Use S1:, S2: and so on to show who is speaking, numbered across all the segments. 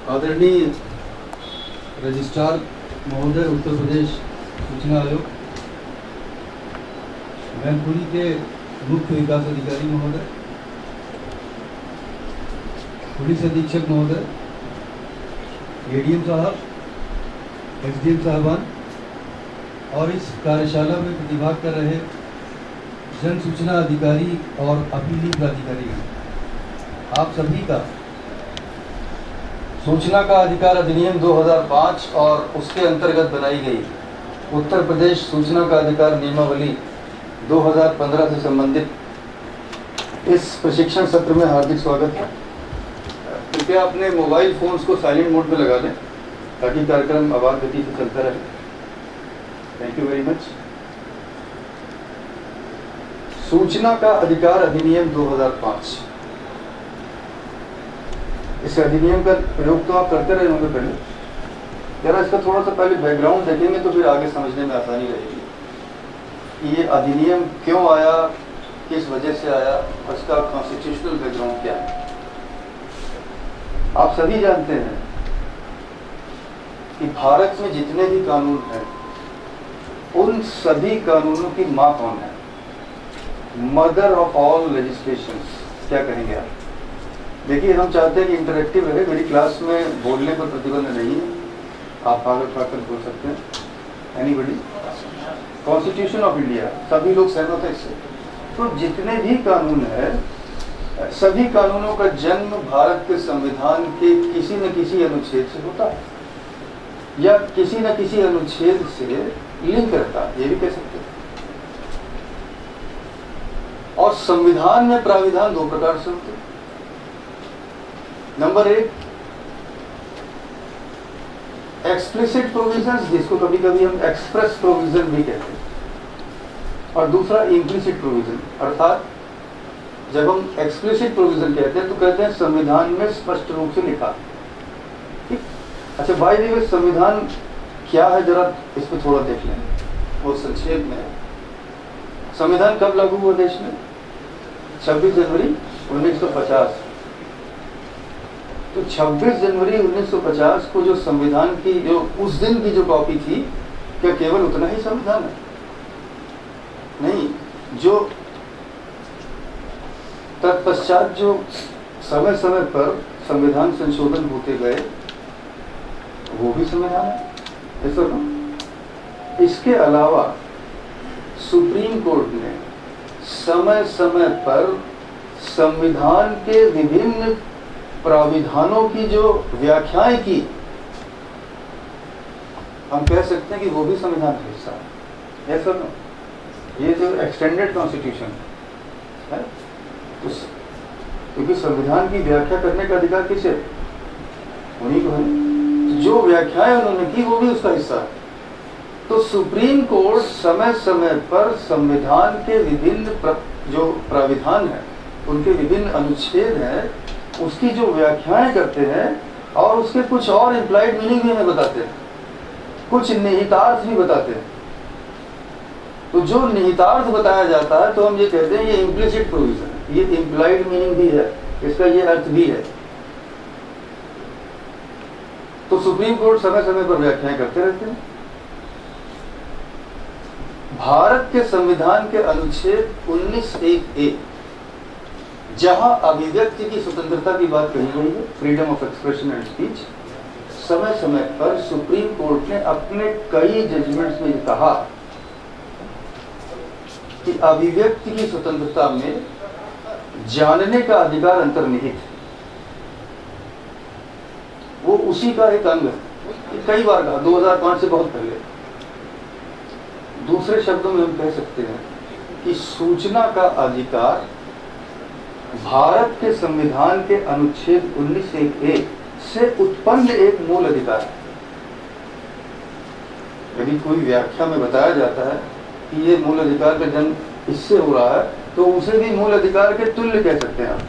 S1: आदरणीय रजिस्ट्रार महोदय, उत्तर प्रदेश सूचना आयोग, मैनपुरी के मुख्य विकास अधिकारी महोदय, पुलिस अधीक्षक महोदय, एडीएम साहब, एसडीएम साहबान और इस कार्यशाला में प्रतिभाग कर रहे जन सूचना अधिकारी और अपीली प्राधिकारी, आप सभी का सूचना का अधिकार अधिनियम 2005 और उसके अंतर्गत बनाई गई उत्तर प्रदेश सूचना का अधिकार नियमावली 2015 से संबंधित इस प्रशिक्षण सत्र में हार्दिक स्वागत है। कृपया अपने मोबाइल फोन्स को साइलेंट मोड में लगा दें ताकि कार्यक्रम आवाज गति से चलता रहे। Thank you very much. सूचना का अधिकार अधिनियम 2005, इस अधिनियम का प्रयोग तो आप करते रहे होंगे पहले, जरा इसका थोड़ा सा पहले बैकग्राउंड देखेंगे तो फिर आगे समझने में आसानी रहेगी कि ये अधिनियम क्यों आया, किस वजह से आया और इसका कॉन्स्टिट्यूशनल बैकग्राउंड क्या है। आप सभी जानते हैं कि भारत में जितने भी कानून हैं उन सभी कानूनों की माँ कौन है? Mother of all legislations. क्या कहेंगे आप? देखिए, हम चाहते हैं कि इंटरेक्टिव रहे। मेरी क्लास में बोलने पर प्रतिबंध नहीं है, आप आगे उठाकर बोल सकते हैं। एनीबडी? कॉन्स्टिट्यूशन ऑफ इंडिया, सभी लोग सहमत हैं इससे। तो जितने भी कानून हैं, सभी कानूनों का जन्म भारत के संविधान के किसी न किसी अनुच्छेद से होता है या किसी न किसी अनुच्छेद से लिंक रहता है, ये भी कह सकते हैं। और संविधान में प्राविधान दो प्रकार से होते हैं। नंबर एक, एक्सप्लिसिट प्रोविजंस, जिसको कभी कभी हम एक्सप्रेस प्रोविजन भी कहते हैं, और दूसरा इम्प्लिसिट प्रोविजन। अर्थात जब हम एक्सप्लिसिट प्रोविजन कहते हैं तो कहते हैं संविधान में स्पष्ट रूप से लिखा। ठीक? अच्छा, बाय द वे संविधान क्या है जरा इस पर थोड़ा देख लें बहुत संक्षेप में। संविधान कब लागू हुआ देश में? 26 जनवरी 1950। तो 26 जनवरी 1950 को जो संविधान की जो उस दिन की जो कॉपी थी, क्या केवल उतना ही संविधान है? नहीं, जो तत्पश्चात जो समय समय पर संविधान संशोधन होते गए वो भी संविधान है। ऐसा ना? इसके अलावा सुप्रीम कोर्ट ने समय समय पर संविधान के विभिन्न प्राविधानों की जो व्याख्याएं की, हम कह सकते हैं कि वो भी संविधान का हिस्सा है। ऐसा ना? ये जो एक्सटेंडेड कॉन्स्टिट्यूशन है, क्योंकि संविधान की व्याख्या करने का अधिकार किसे? उन्हीं को है। जो व्याख्याएं उन्होंने की वो भी उसका हिस्सा है। तो सुप्रीम कोर्ट समय समय पर संविधान के विभिन्न जो प्राविधान है, उनके विभिन्न अनुच्छेद हैं, उसकी जो व्याख्याएं करते हैं और उसके कुछ और इम्प्लाइड मीनिंग भी हमें बताते हैं, कुछ निहितार्थ भी बताते हैं। तो जो निहितार्थ बताया जाता है तो हम ये कहते हैं ये इम्प्लिसिट प्रोविजन है, ये इम्प्लाइड मीनिंग भी है, इसका ये अर्थ भी है। तो सुप्रीम कोर्ट समय समय पर व्याख्याएं करते रहते हैं। भारत के संविधान के अनुच्छेद 19(1)(a) जहां अभिव्यक्ति की स्वतंत्रता की बात कही गई है, freedom of expression and speech, समय समय पर सुप्रीम कोर्ट ने अपने कई जजमेंट्स में कहा कि अभिव्यक्ति की स्वतंत्रता में जानने का अधिकार अंतर्निहित है। वो उसी का एक अंग है। कई बार कहा, 2005 से बहुत पहले। दूसरे शब्दों में हम कह सकते हैं कि सूचना का अधिकार भारत के संविधान के अनुच्छेद 19(1)(a) से उत्पन्न एक मूल अधिकार है। यदि कोई व्याख्या में बताया जाता है कि ये मूल अधिकार का जन्म इससे हो रहा है तो उसे भी मूल अधिकार के तुल्य कह सकते हैं आप।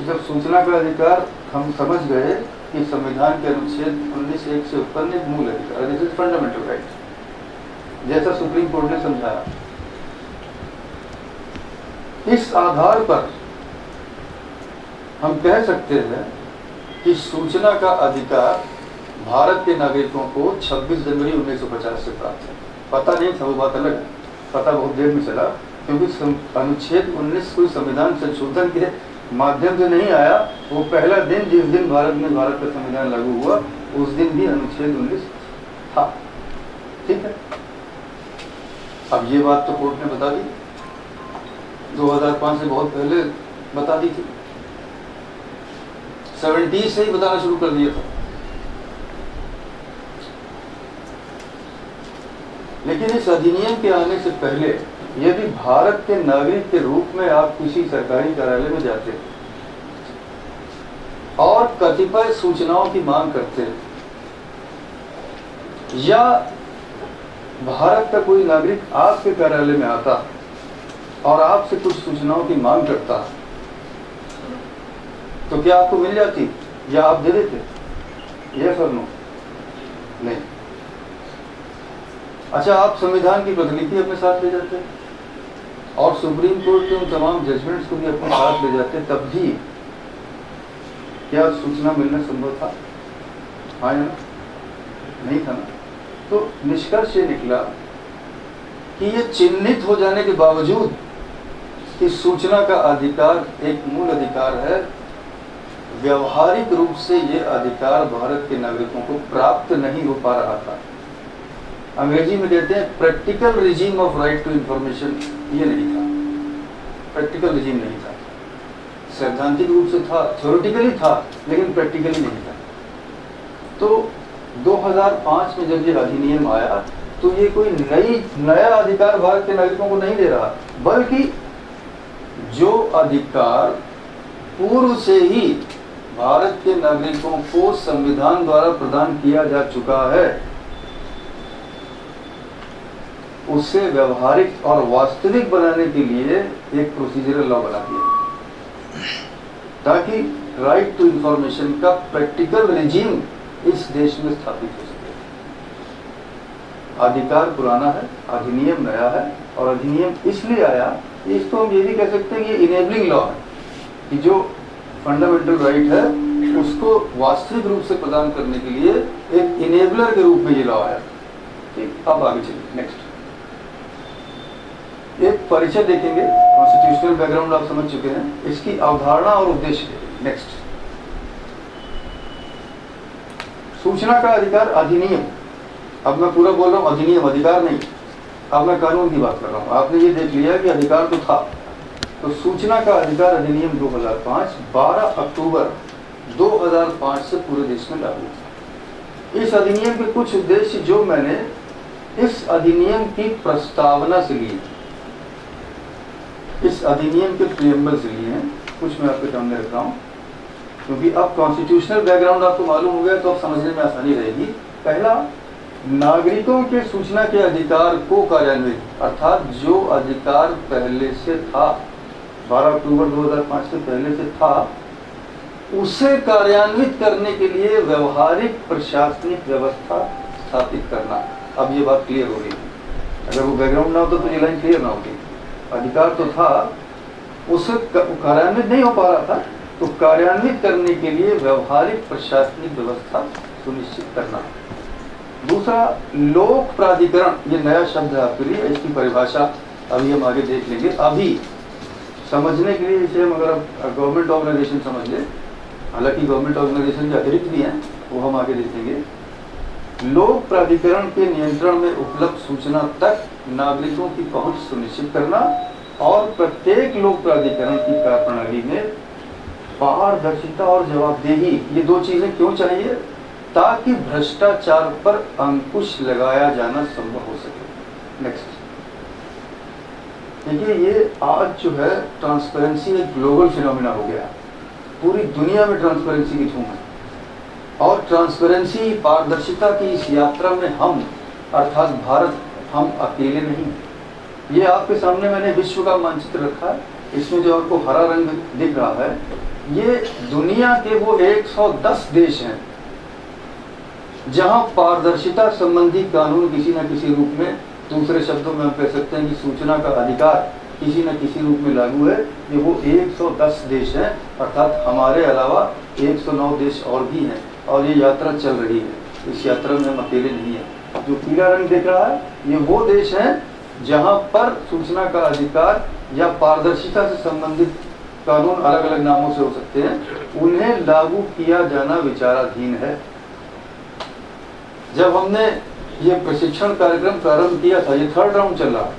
S1: जब सूचना का अधिकार हम समझ गए कि संविधान के अनुच्छेद 19(1) से उत्पन्न एक मूल अधिकार, दिस इज फंडामेंटल राइट, जैसा सुप्रीम कोर्ट ने समझाया। इस आधार पर हम कह सकते हैं कि सूचना का अधिकार भारत के नागरिकों को 26 जनवरी 1950 से प्राप्त है। पता नहीं था, वो बात अलग है, पता बहुत देर में चला, क्योंकि अनुच्छेद 19 कोई संविधान संशोधन के माध्यम से नहीं आया। वो पहला दिन जिस दिन भारत का संविधान लागू हुआ, उस दिन भी अनुच्छेद 19 था। ठीक है, अब ये बात तो कोर्ट ने बता दी, 2005 से बहुत पहले बता दी थी, 70 से ही बताना शुरू कर दिया था। लेकिन इस अधिनियम के आने से पहले यदि भारत के नागरिक के रूप में आप किसी सरकारी कार्यालय में जाते और कतिपय सूचनाओं की मांग करते, या भारत का कोई नागरिक आपके कार्यालय में आता और आपसे कुछ सूचनाओं की मांग करता, तो क्या आपको मिल जाती या आप दे देते? यस और नो? नहीं। अच्छा, आप संविधान की प्रतिलिपि अपने साथ ले जाते और सुप्रीम कोर्ट के उन तमाम जजमेंट्स को भी अपने साथ ले जाते, तब भी क्या सूचना मिलना संभव था? हाँ या ना? नहीं था ना। तो निष्कर्ष ये निकला कि ये चिन्हित हो जाने के बावजूद कि सूचना का अधिकार एक मूल अधिकार है, व्यवहारिक रूप से ये अधिकार भारत के नागरिकों को प्राप्त नहीं हो पा रहा था। अंग्रेजी में कहते हैं practical regime of right to information, ये नहीं था, प्रैक्टिकल रिजीम नहीं था। सैद्धांतिक रूप से था, थ्योरेटिकली था, लेकिन प्रैक्टिकली नहीं था। तो 2005 में जब ये अधिनियम आया, तो ये कोई नया अधिकार भारत के नागरिकों को नहीं दे रहा, बल्कि जो अधिकार पूर्व से ही भारत के नागरिकों को संविधान द्वारा प्रदान किया जा चुका है, उसे व्यवहारिक और वास्तविक बनाने के लिए एक प्रोसीजरल लॉ बना दिया, ताकि राइट टू इंफॉर्मेशन का प्रैक्टिकल रिजीम इस देश में स्थापित हो सके। अधिकार पुराना है, अधिनियम नया है, और अधिनियम इसलिए आया, इसको हम ये भी कह सकते हैं कि इनेबलिंग लॉ है, कि जो फंडामेंटल राइट है उसको वास्तविक रूप से प्रदान करने के लिए एक इनेबलर के रूप में ये लॉ आया। ठीक, अब आगे चलिए, नेक्स्ट एक परिचय देखेंगे। कॉन्स्टिट्यूशनल बैकग्राउंड आप समझ चुके हैं, इसकी अवधारणा और उद्देश्य देखेंगे। नेक्स्ट, सूचना का अधिकार अधिनियम। अब मैं पूरा बोल रहा हूं अधिनियम, अधिकार नहीं, अब मैं कानून की बात कर रहा हूं। आपने ये देख लिया कि अधिकार तो था, तो सूचना का अधिकार अधिनियम 2005 12 अक्टूबर 2005 से पूरे देश में लागू था। इस अधिनियम के कुछ उद्देश्य जो मैंने इस अधिनियम की प्रस्तावना से लिए, इस अधिनियम के प्रियम्बल से लिए हैं, कुछ मैं आपके सामने रखता हूं, क्योंकि अब कॉन्स्टिट्यूशनल बैकग्राउंड आपको मालूम हो गया तो अब समझने में आसानी रहेगी। पहला, नागरिकों के सूचना के अधिकार को कार्यान्वित, अर्थात जो अधिकार पहले से था, 12 अक्टूबर 2005 से पहले से था, उसे कार्यान्वित करने के लिए व्यवहारिक प्रशासनिक व्यवस्था स्थापित करना। अब ये बात क्लियर हो गई। अगर वो बैकग्राउंड ना होता तो ये लाइन क्लियर ना होती। अधिकार तो था, उसे कार्यान्वित नहीं हो पा रहा था, तो कार्यान्वित करने के लिए व्यवहारिक प्रशासनिक व्यवस्था सुनिश्चित करना। दूसरा, लोक प्राधिकरण, ये नया शब्द है आपके लिए, इसकी परिभाषा अभी हम आगे देख लेंगे। अभी समझने के लिए इसे हम अगर गवर्नमेंट ऑर्गेनाइजेशन समझ लें, हालांकि गवर्नमेंट ऑर्गेनाइजेशन के अतिरिक्त भी हैं, वो हम आगे देखेंगे। लोक प्राधिकरण के नियंत्रण में उपलब्ध सूचना तक नागरिकों की पहुंच सुनिश्चित करना, और प्रत्येक लोक प्राधिकरण की कार्यप्रणाली में पारदर्शिता और जवाबदेही, ये दो चीजें क्यों चाहिए? ताकि भ्रष्टाचार पर अंकुश लगाया जाना संभव हो सके। नेक्स्ट, देखिए, ये आज जो है ट्रांसपेरेंसी एक ग्लोबल फिनोमिना हो गया, पूरी दुनिया में ट्रांसपेरेंसी की धूम है, और ट्रांसपेरेंसी, पारदर्शिता की इस यात्रा में हम, अर्थात भारत, हम अकेले नहीं। ये आपके सामने मैंने विश्व का मानचित्र रखा है, इसमें जो आपको हरा रंग दिख रहा है, ये दुनिया के वो 110 देश हैं जहां पारदर्शिता संबंधी कानून किसी न किसी रूप में, दूसरे शब्दों में हम कह सकते हैं कि सूचना का अधिकार किसी न किसी रूप में लागू है। ये वो 110 देश हैं, अर्थात हमारे अलावा 109 देश और भी हैं, और ये यात्रा चल रही है। इस यात्रा में हम अकेले नहीं हैं। जो पीला रंग दिख रहा है ये वो देश हैं जहां पर सूचना का अधिकार या पारदर्शिता से संबंधित कानून अलग अलग नामों से हो सकते हैं, उन्हें लागू किया जाना विचाराधीन है। जब हमने ये प्रशिक्षण कार्यक्रम प्रारंभ किया था, ये 3rd राउंड चल रहा,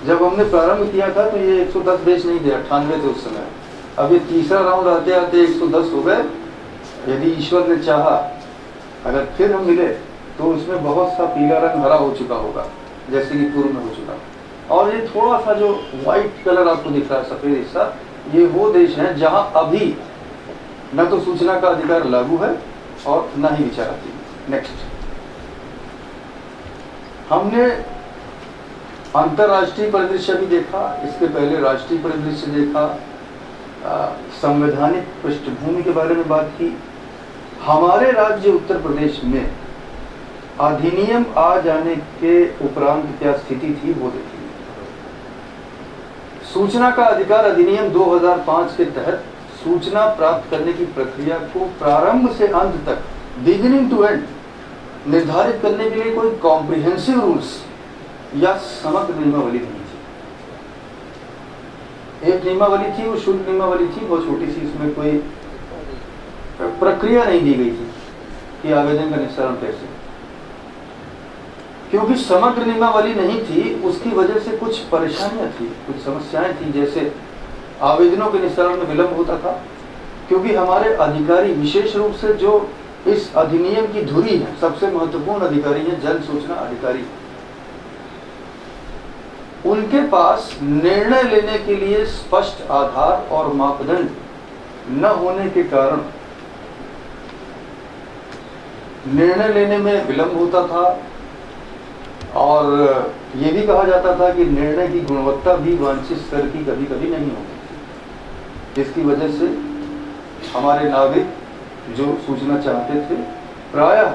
S1: जब हमने प्रारंभ किया था तो ये 110 देश नहीं थे, 98 थे उस समय। अब ये 3रा राउंड आते आते 110 हो गए। यदि ईश्वर ने चाहा, अगर फिर हम मिले तो उसमें बहुत सा पीला रंग हरा हो चुका होगा, जैसे कि पूर्व में हो चुका। और ये थोड़ा सा जो व्हाइट कलर आपको दिख रहा है, सफेद हिस्सा, ये वो देश हैं जहां अभी न तो सूचना का अधिकार लागू है और न ही विचाराधीन। नेक्स्ट, हमने अंतर्राष्ट्रीय परिदृश्य भी देखा, इसके पहले राष्ट्रीय परिदृश्य देखा, संवैधानिक पृष्ठभूमि के बारे में बात की। हमारे राज्य उत्तर प्रदेश में अधिनियम आ जाने के उपरांत क्या स्थिति थी वो देखिए। सूचना का अधिकार अधिनियम 2005 के तहत सूचना प्राप्त करने की प्रक्रिया को प्रारंभ से अंत तक, बिगिनिंग टू एंड, निर्धारित करने के लिए कोई कॉम्प्रिहेंसिव रूल्स या समग्र नियमावली नहीं थी। एक नियमावली थी, वो शुल्क नियमावली थी, बहुत छोटी सी, इसमें कोई प्रक्रिया नहीं दी गई थी कि आवेदन का निस्तारण कैसे। क्योंकि समग्र नियमावली नहीं थी, उसकी वजह से कुछ परेशानियां थी, कुछ समस्याएं थी, जैसे आवेदनों के निस्तारण में विलंब होता था, क्योंकि हमारे अधिकारी, विशेष रूप से जो इस अधिनियम की धुरी है, सबसे महत्वपूर्ण अधिकारी है जन सूचना अधिकारी, उनके पास निर्णय लेने के लिए स्पष्ट आधार और मापदंड न होने के कारण निर्णय लेने में विलंब होता था। और ये भी कहा जाता था कि निर्णय की गुणवत्ता भी वांछित स्तर की कभी कभी नहीं होती, जिसकी वजह से हमारे नागरिक जो सूचना चाहते थे प्रायः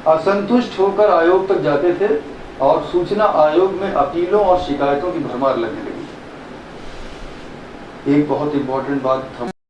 S1: असंतुष्ट होकर आयोग तक जाते थे और सूचना आयोग में अपीलों और शिकायतों की भरमार लगने लगी। एक बहुत इंपॉर्टेंट बात